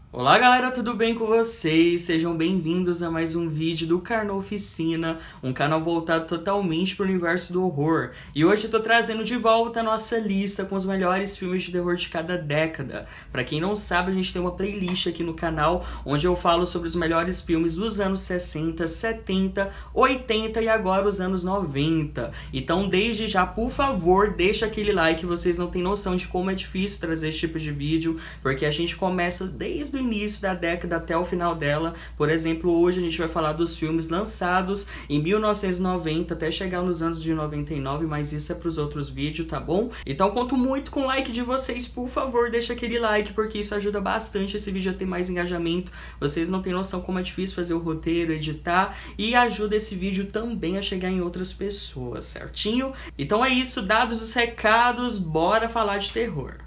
Olá galera, tudo bem com vocês? Sejam bem-vindos a mais um vídeo do Carnoficina, um canal voltado totalmente para o universo do horror. E hoje eu tô trazendo de volta a nossa lista com os melhores filmes de terror de cada década. Para quem não sabe, a gente tem uma playlist aqui no canal onde eu falo sobre os melhores filmes dos anos 60, 70, 80 e agora os anos 90. Então desde já, por favor, deixa aquele like, vocês não têm noção de como é difícil trazer esse tipo de vídeo, porque a gente começa desde o início da década até o final dela. Por exemplo, hoje a gente vai falar dos filmes lançados em 1990 até chegar nos anos de 99, mas isso é para os outros vídeos, tá bom? Então conto muito com o like de vocês, por favor, deixa aquele like, porque isso ajuda bastante esse vídeo a ter mais engajamento. Vocês não têm noção como é difícil fazer o roteiro, editar, e ajuda esse vídeo também a chegar em outras pessoas, certinho? Então é isso, dados os recados, bora falar de terror.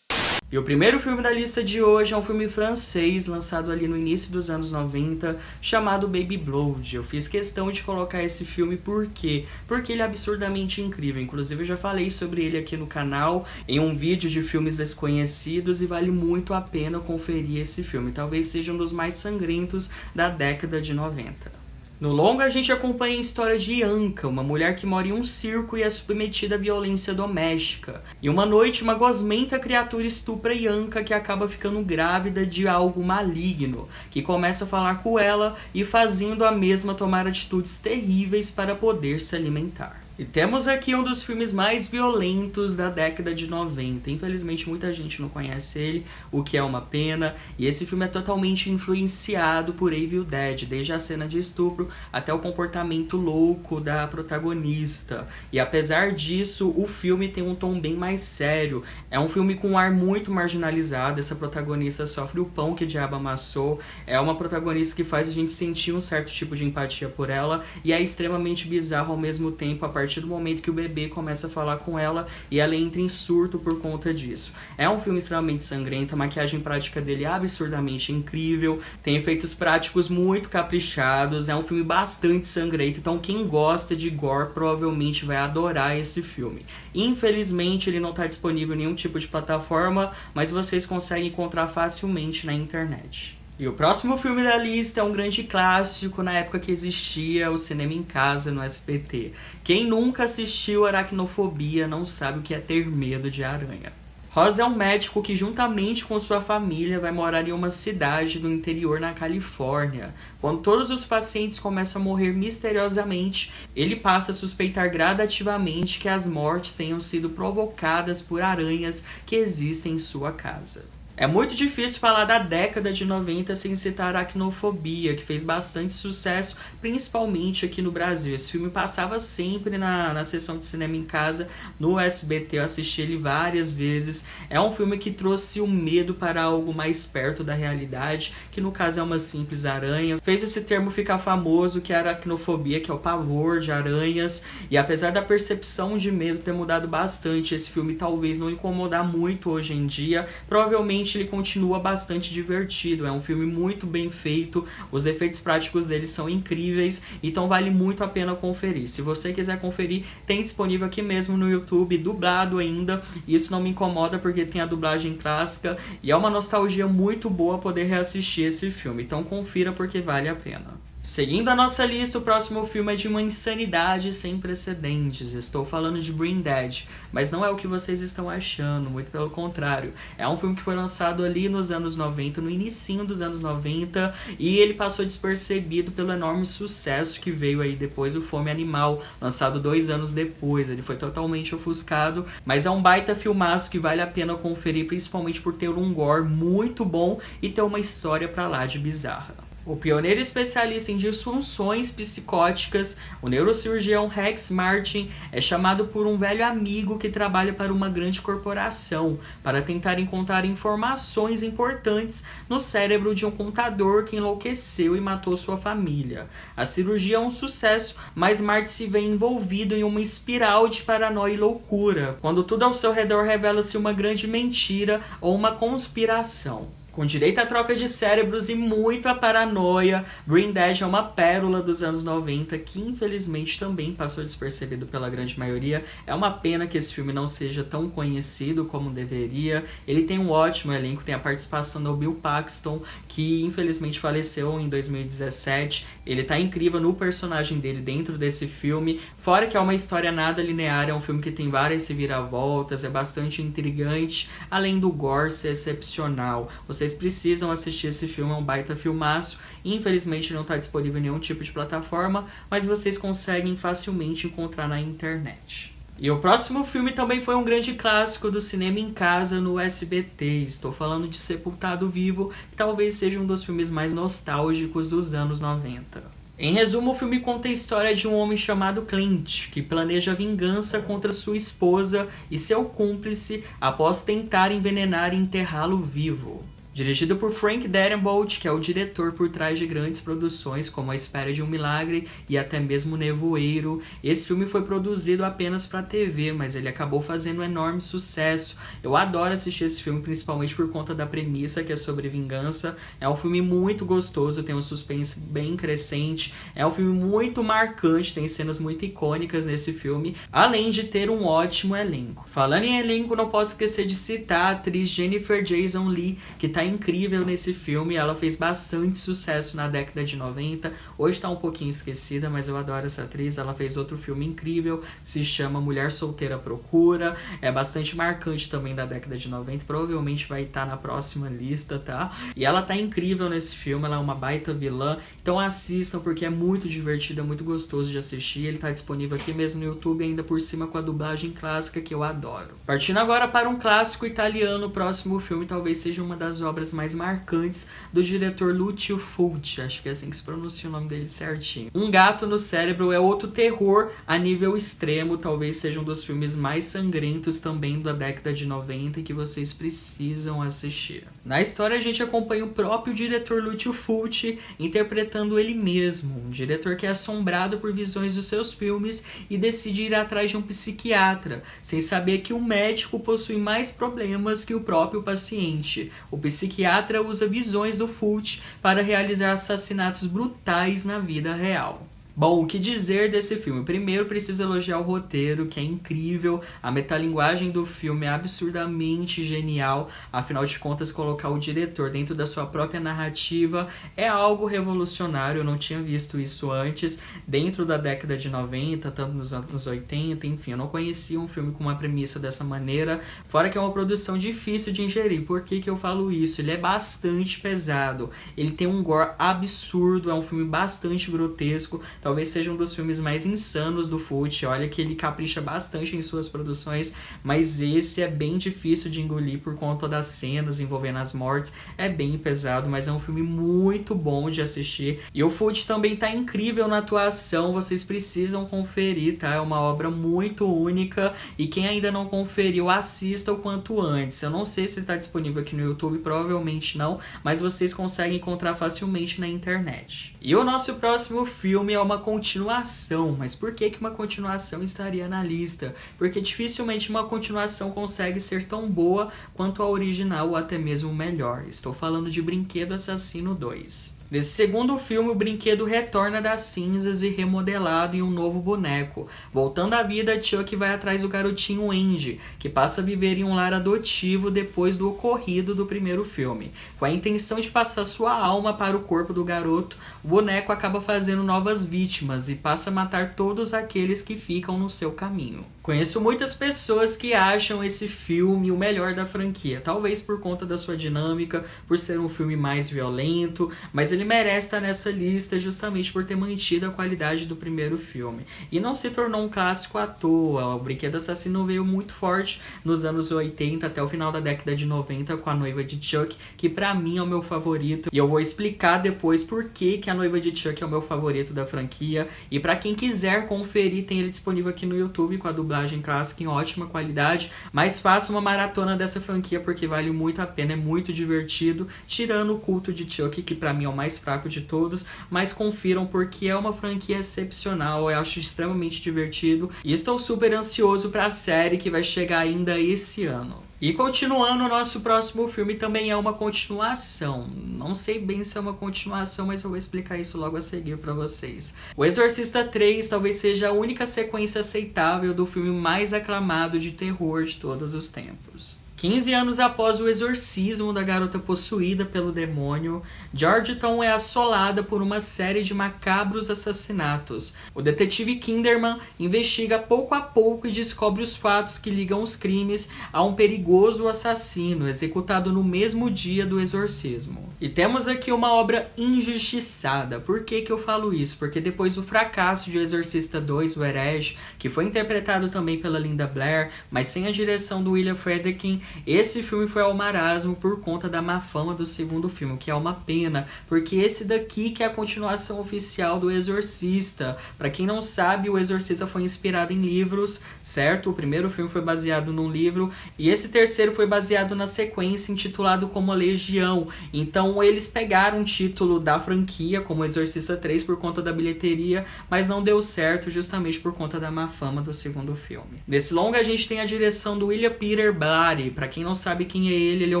E o primeiro filme da lista de hoje é um filme francês, lançado ali no início dos anos 90, chamado Baby Blood. Eu fiz questão de colocar esse filme por quê? Porque ele é absurdamente incrível. Inclusive eu já falei sobre ele aqui no canal, em um vídeo de filmes desconhecidos, e vale muito a pena conferir esse filme. Talvez seja um dos mais sangrentos da década de 90. No longa, a gente acompanha a história de Anka, uma mulher que mora em um circo e é submetida à violência doméstica. E uma noite, uma gosmenta criatura estupra Anka, que acaba ficando grávida de algo maligno, que começa a falar com ela e fazendo a mesma tomar atitudes terríveis para poder se alimentar. E temos aqui um dos filmes mais violentos da década de 90. Infelizmente muita gente não conhece ele, o que é uma pena. E esse filme é totalmente influenciado por Evil Dead, desde a cena de estupro até o comportamento louco da protagonista. E apesar disso, o filme tem um tom bem mais sério. É um filme com um ar muito marginalizado. Essa protagonista sofre o pão que o diabo amassou. É uma protagonista que faz a gente sentir um certo tipo de empatia por ela. E é extremamente bizarro ao mesmo tempo, a partir do momento que o bebê começa a falar com ela e ela entra em surto por conta disso. É um filme extremamente sangrento, a maquiagem prática dele é absurdamente incrível, tem efeitos práticos muito caprichados, é um filme bastante sangrento, então quem gosta de gore provavelmente vai adorar esse filme. Infelizmente ele não está disponível em nenhum tipo de plataforma, mas vocês conseguem encontrar facilmente na internet. E o próximo filme da lista é um grande clássico na época que existia o cinema em casa no SBT. Quem nunca assistiu Aracnofobia não sabe o que é ter medo de aranha. Ross é um médico que, juntamente com sua família, vai morar em uma cidade do interior na Califórnia. Quando todos os pacientes começam a morrer misteriosamente, ele passa a suspeitar gradativamente que as mortes tenham sido provocadas por aranhas que existem em sua casa. É muito difícil falar da década de 90 sem citar Aracnofobia, que fez bastante sucesso, principalmente aqui no Brasil. Esse filme passava sempre na sessão de cinema em casa, no SBT, eu assisti ele várias vezes. É um filme que trouxe o medo para algo mais perto da realidade, que no caso é uma simples aranha. Fez esse termo ficar famoso, que é a aracnofobia, que é o pavor de aranhas. E apesar da percepção de medo ter mudado bastante, esse filme talvez não incomodar muito hoje em dia, provavelmente ele continua bastante divertido. É um filme muito bem feito, os efeitos práticos dele são incríveis, então vale muito a pena conferir. Se você quiser conferir, tem disponível aqui mesmo no YouTube, dublado ainda. Isso não me incomoda porque tem a dublagem clássica e é uma nostalgia muito boa poder reassistir esse filme, então confira porque vale a pena. Seguindo a nossa lista, o próximo filme é de uma insanidade sem precedentes. Estou falando de Brain Dead, mas não é o que vocês estão achando, muito pelo contrário. É um filme que foi lançado ali nos anos 90, no inicinho dos anos 90, e ele passou despercebido pelo enorme sucesso que veio aí depois do Fome Animal, lançado 2 anos depois. Ele foi totalmente ofuscado, mas é um baita filmaço que vale a pena conferir, principalmente por ter um gore muito bom e ter uma história pra lá de bizarra. O pioneiro especialista em disfunções psicóticas, o neurocirurgião Rex Martin, é chamado por um velho amigo que trabalha para uma grande corporação para tentar encontrar informações importantes no cérebro de um contador que enlouqueceu e matou sua família. A cirurgia é um sucesso, mas Martin se vê envolvido em uma espiral de paranoia e loucura, quando tudo ao seu redor revela-se uma grande mentira ou uma conspiração. Com direito à troca de cérebros e muita paranoia, Brain Dead é uma pérola dos anos 90 que infelizmente também passou despercebido pela grande maioria. É uma pena que esse filme não seja tão conhecido como deveria. Ele tem um ótimo elenco, tem a participação do Bill Paxton, que infelizmente faleceu em 2017. Ele tá incrível no personagem dele dentro desse filme. Fora que é uma história nada linear, é um filme que tem várias reviravoltas, é bastante intrigante, além do gore ser excepcional. Vocês precisam assistir esse filme, é um baita filmaço. Infelizmente não está disponível em nenhum tipo de plataforma, mas vocês conseguem facilmente encontrar na internet. E o próximo filme também foi um grande clássico do cinema em casa no SBT. Estou falando de Sepultado Vivo, que talvez seja um dos filmes mais nostálgicos dos anos 90. Em resumo, o filme conta a história de um homem chamado Clint, que planeja vingança contra sua esposa e seu cúmplice após tentar envenenar e enterrá-lo vivo. Dirigido por Frank Darabont, que é o diretor por trás de grandes produções como A Espera de um Milagre e até mesmo Nevoeiro, esse filme foi produzido apenas para TV, mas ele acabou fazendo um enorme sucesso. Eu adoro assistir esse filme, principalmente por conta da premissa, que é sobre vingança. É um filme muito gostoso, tem um suspense bem crescente, é um filme muito marcante, tem cenas muito icônicas nesse filme, além de ter um ótimo elenco. Falando em elenco, não posso esquecer de citar a atriz Jennifer Jason Leigh, que tá incrível nesse filme. Ela fez bastante sucesso na década de 90, hoje tá um pouquinho esquecida, mas eu adoro essa atriz. Ela fez outro filme incrível, que se chama Mulher Solteira à Procura, é bastante marcante também da década de 90, provavelmente vai estar na próxima lista, tá? E ela tá incrível nesse filme, ela é uma baita vilã, então assistam porque é muito divertido, é muito gostoso de assistir. Ele tá disponível aqui mesmo no YouTube, ainda por cima com a dublagem clássica que eu adoro. Partindo agora para um clássico italiano, o próximo filme talvez seja uma das obras mais marcantes do diretor Lucio Fulci, acho que é assim que se pronuncia o nome dele certinho. Um Gato no Cérebro é outro terror a nível extremo, talvez seja um dos filmes mais sangrentos também da década de 90 e que vocês precisam assistir. Na história a gente acompanha o próprio diretor Lucio Fulci interpretando ele mesmo, um diretor que é assombrado por visões dos seus filmes e decide ir atrás de um psiquiatra, sem saber que o médico possui mais problemas que o próprio paciente. O psiquiatra usa visões do Fulci para realizar assassinatos brutais na vida real. Bom, o que dizer desse filme? Primeiro, preciso elogiar o roteiro, que é incrível. A metalinguagem do filme é absurdamente genial. Afinal de contas, colocar o diretor dentro da sua própria narrativa é algo revolucionário. Eu não tinha visto isso antes, dentro da década de 90, tanto nos anos 80, enfim. Eu não conhecia um filme com uma premissa dessa maneira. Fora que é uma produção difícil de ingerir. Por que que eu falo isso? Ele é bastante pesado. Ele tem um gore absurdo, é um filme bastante grotesco. Talvez seja um dos filmes mais insanos do Fulci. Olha que ele capricha bastante em suas produções, mas esse é bem difícil de engolir por conta das cenas envolvendo as mortes. É bem pesado, mas é um filme muito bom de assistir. E o Fulci também tá incrível na atuação, vocês precisam conferir, tá? É uma obra muito única e quem ainda não conferiu, assista o quanto antes. Eu não sei se ele tá disponível aqui no YouTube, provavelmente não, mas vocês conseguem encontrar facilmente na internet. E o nosso próximo filme é uma continuação, mas por que que uma continuação estaria na lista? Porque dificilmente uma continuação consegue ser tão boa quanto a original ou até mesmo melhor. Estou falando de Brinquedo Assassino 2. Nesse segundo filme, o brinquedo retorna das cinzas e remodelado em um novo boneco. Voltando à vida, Chuck vai atrás do garotinho Andy, que passa a viver em um lar adotivo depois do ocorrido do primeiro filme. Com a intenção de passar sua alma para o corpo do garoto, o boneco acaba fazendo novas vítimas e passa a matar todos aqueles que ficam no seu caminho. Conheço muitas pessoas que acham esse filme o melhor da franquia, talvez por conta da sua dinâmica, por ser um filme mais violento, mas ele ele merece estar nessa lista justamente por ter mantido a qualidade do primeiro filme. E não se tornou um clássico à toa. O Brinquedo Assassino veio muito forte nos anos 80 até o final da década de 90 com A Noiva de Chuck, que pra mim é o meu favorito. E eu vou explicar depois por que A Noiva de Chuck é o meu favorito da franquia. E pra quem quiser conferir, tem ele disponível aqui no YouTube com a dublagem clássica em ótima qualidade. Mas faça uma maratona dessa franquia porque vale muito a pena, é muito divertido. Tirando o Culto de Chuck, que pra mim é o mais fraco de todos, mas confiram porque é uma franquia excepcional, eu acho extremamente divertido e estou super ansioso pra série que vai chegar ainda esse ano. E continuando, o nosso próximo filme também é uma continuação. Não sei bem se é uma continuação, mas eu vou explicar isso logo a seguir pra vocês. O Exorcista 3 talvez seja a única sequência aceitável do filme mais aclamado de terror de todos os tempos. 15 anos após o exorcismo da garota possuída pelo demônio, Georgetown é assolada por uma série de macabros assassinatos. O detetive Kinderman investiga pouco a pouco e descobre os fatos que ligam os crimes a um perigoso assassino executado no mesmo dia do exorcismo. E temos aqui uma obra injustiçada. Por que eu falo isso? Porque depois do fracasso de O Exorcista 2, o Herege, que foi interpretado também pela Linda Blair, mas sem a direção do William Friedkin, esse filme foi ao marasmo por conta da má fama do segundo filme, o que é uma pena, porque esse daqui que é a continuação oficial do Exorcista. Pra quem não sabe, o Exorcista foi inspirado em livros, certo? O primeiro filme foi baseado num livro, e esse terceiro foi baseado na sequência intitulado como A Legião. Então eles pegaram o título da franquia, como Exorcista 3, por conta da bilheteria, mas não deu certo justamente por conta da má fama do segundo filme. Nesse longa a gente tem a direção do William Peter Blatty. Pra quem não sabe quem é ele é o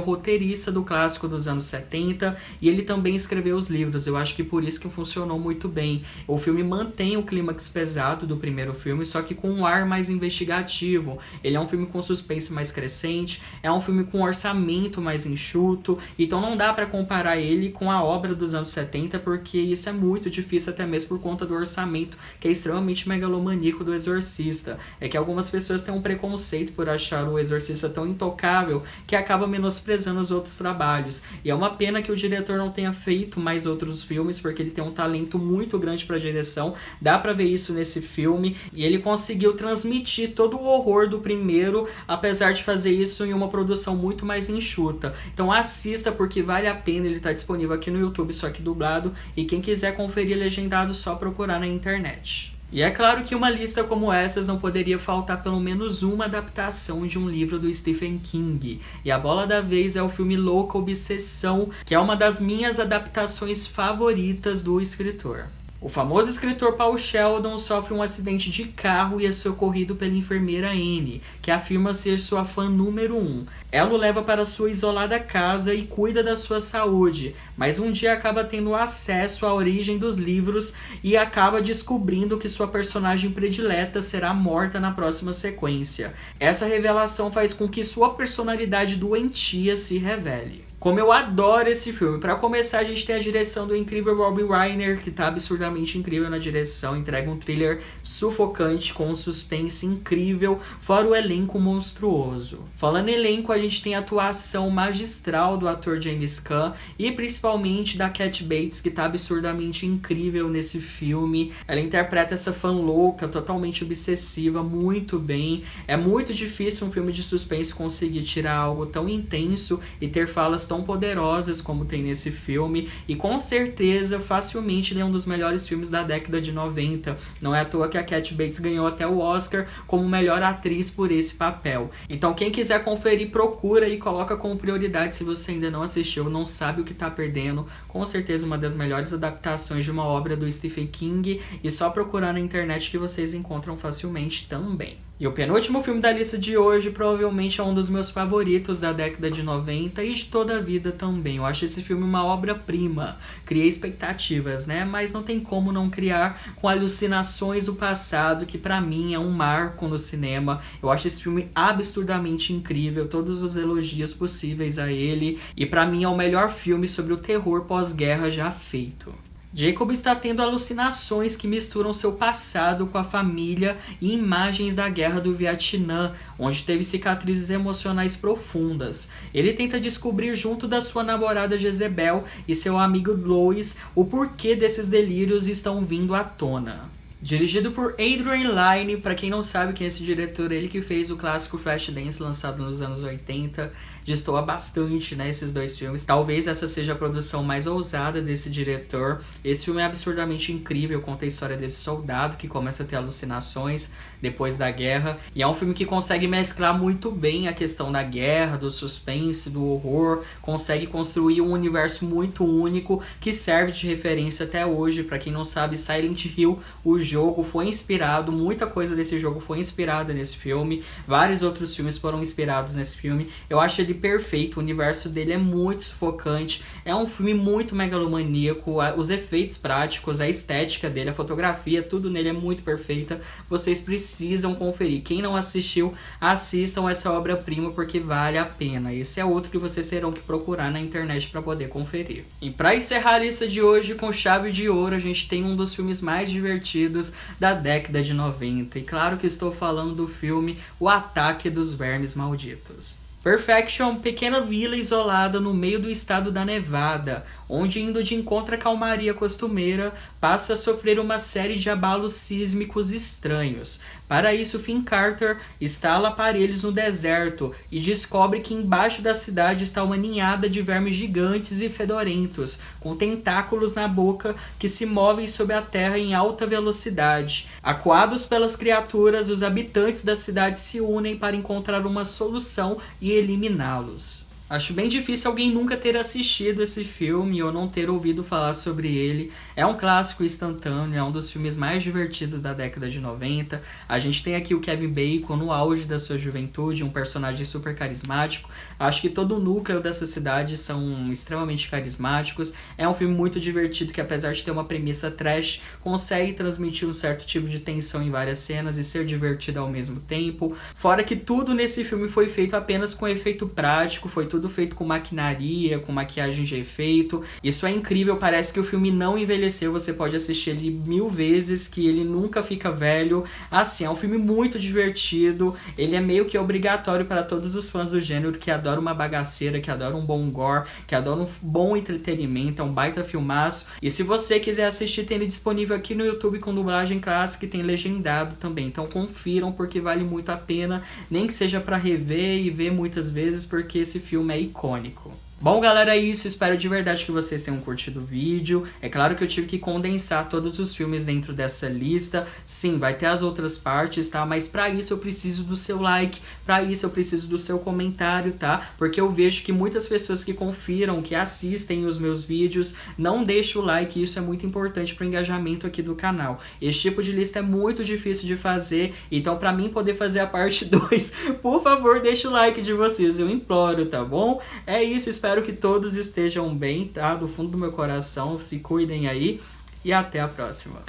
roteirista do clássico dos anos 70 e ele também escreveu os livros. Eu acho que por isso que funcionou muito bem. O filme mantém o clímax pesado do primeiro filme, só que com um ar mais investigativo. Ele é um filme com suspense mais crescente, é um filme com um orçamento mais enxuto, então não dá pra comparar ele com a obra dos anos 70, porque isso é muito difícil até mesmo por conta do orçamento, que é extremamente megalomaníaco do Exorcista. É que algumas pessoas têm um preconceito por achar o Exorcista tão intocável que acaba menosprezando os outros trabalhos. E é uma pena que o diretor não tenha feito mais outros filmes, porque ele tem um talento muito grande para direção. Dá pra ver isso nesse filme. E ele conseguiu transmitir todo o horror do primeiro, apesar de fazer isso em uma produção muito mais enxuta. Então assista porque vale a pena, ele tá disponível aqui no YouTube, só que dublado. E quem quiser conferir legendado, só procurar na internet. E é claro que uma lista como essas não poderia faltar pelo menos uma adaptação de um livro do Stephen King. E a bola da vez é o filme Louca Obsessão, que é uma das minhas adaptações favoritas do escritor. O famoso escritor Paul Sheldon sofre um acidente de carro e é socorrido pela enfermeira Anne, que afirma ser sua fã número 1. Ela o leva para sua isolada casa e cuida da sua saúde, mas um dia acaba tendo acesso à origem dos livros e acaba descobrindo que sua personagem predileta será morta na próxima sequência. Essa revelação faz com que sua personalidade doentia se revele. Como eu adoro esse filme. Pra começar, a gente tem a direção do incrível Robbie Reiner, que tá absurdamente incrível na direção, entrega um thriller sufocante com um suspense incrível, fora o elenco monstruoso. Falando em elenco, a gente tem a atuação magistral do ator James Caan e principalmente da Cat Bates, que tá absurdamente incrível nesse filme. Ela interpreta essa fã louca, totalmente obsessiva, muito bem. É muito difícil um filme de suspense conseguir tirar algo tão intenso e ter falas tão poderosas como tem nesse filme, e com certeza, facilmente, ele é um dos melhores filmes da década de 90. Não é à toa que a Cat Bates ganhou até o Oscar como melhor atriz por esse papel. Então quem quiser conferir, procura e coloca como prioridade. Se você ainda não assistiu, não sabe o que tá perdendo, com certeza uma das melhores adaptações de uma obra do Stephen King, e só procurar na internet que vocês encontram facilmente também. E o penúltimo filme da lista de hoje provavelmente é um dos meus favoritos da década de 90 e de toda a vida também. Eu acho esse filme uma obra-prima. Criei expectativas, né? Mas não tem como não criar com Alucinações do Passado, que pra mim é um marco no cinema. Eu acho esse filme absurdamente incrível, todos os elogios possíveis a ele. E pra mim é o melhor filme sobre o terror pós-guerra já feito. Jacob está tendo alucinações que misturam seu passado com a família e imagens da guerra do Vietnã, onde teve cicatrizes emocionais profundas. Ele tenta descobrir junto da sua namorada Jezebel e seu amigo Lois o porquê desses delírios estão vindo à tona. Dirigido por Adrian Lyne, para quem não sabe quem é esse diretor, ele que fez o clássico Flashdance lançado nos anos 80, destoa bastante, né, esses dois filmes. Talvez essa seja a produção mais ousada desse diretor. Esse filme é absurdamente incrível, conta a história desse soldado que começa a ter alucinações depois da guerra, e é um filme que consegue mesclar muito bem a questão da guerra, do suspense, do horror, consegue construir um universo muito único que serve de referência até hoje. Para quem não sabe, Silent Hill, o jogo, foi inspirado, muita coisa desse jogo foi inspirada nesse filme, vários outros filmes foram inspirados nesse filme. Eu acho ele perfeito, o universo dele é muito sufocante, é um filme muito megalomaníaco, os efeitos práticos, a estética dele, a fotografia, tudo nele é muito perfeita. Vocês precisam conferir, quem não assistiu, assistam essa obra-prima porque vale a pena. Esse é outro que vocês terão que procurar na internet para poder conferir. E para encerrar a lista de hoje com chave de ouro, a gente tem um dos filmes mais divertidos da década de 90. E claro que estou falando do filme O Ataque dos Vermes Malditos. Perfection, pequena vila isolada no meio do estado da Nevada, onde, indo de encontro à calmaria costumeira, passa a sofrer uma série de abalos sísmicos estranhos. Para isso, Finn Carter instala aparelhos no deserto e descobre que embaixo da cidade está uma ninhada de vermes gigantes e fedorentos, com tentáculos na boca que se movem sobre a terra em alta velocidade. Acuados pelas criaturas, os habitantes da cidade se unem para encontrar uma solução e eliminá-los. Acho bem difícil alguém nunca ter assistido esse filme ou não ter ouvido falar sobre ele. É um clássico instantâneo, é um dos filmes mais divertidos da década de 90. A gente tem aqui o Kevin Bacon no auge da sua juventude, um personagem super carismático. Acho que todo o núcleo dessa cidade são extremamente carismáticos. É um filme muito divertido que, apesar de ter uma premissa trash, consegue transmitir um certo tipo de tensão em várias cenas e ser divertido ao mesmo tempo. Fora que tudo nesse filme foi feito apenas com efeito prático, foi tudo feito com maquinaria, com maquiagem de efeito. Isso é incrível, parece que o filme não envelheceu, você pode assistir ele 1000 vezes, que ele nunca fica velho. Assim, é um filme muito divertido, ele é meio que obrigatório para todos os fãs do gênero que adoram uma bagaceira, que adoram um bom gore, que adoram um bom entretenimento, é um baita filmaço. E se você quiser assistir, tem ele disponível aqui no YouTube com dublagem clássica e tem legendado também, então confiram porque vale muito a pena, nem que seja para rever e ver muitas vezes, porque esse filme é icônico. Bom, galera, é isso. Espero de verdade que vocês tenham curtido o vídeo. É claro que eu tive que condensar todos os filmes dentro dessa lista. Sim, vai ter as outras partes, tá? Mas pra isso eu preciso do seu like, pra isso eu preciso do seu comentário, tá? Porque eu vejo que muitas pessoas que confiram, que assistem os meus vídeos, não deixam o like, e isso é muito importante pro engajamento aqui do canal. Esse tipo de lista é muito difícil de fazer, então pra mim poder fazer a parte 2, por favor, deixa o like de vocês, eu imploro, tá bom? É isso, espero que todos estejam bem, tá? Do fundo do meu coração, se cuidem aí e até a próxima.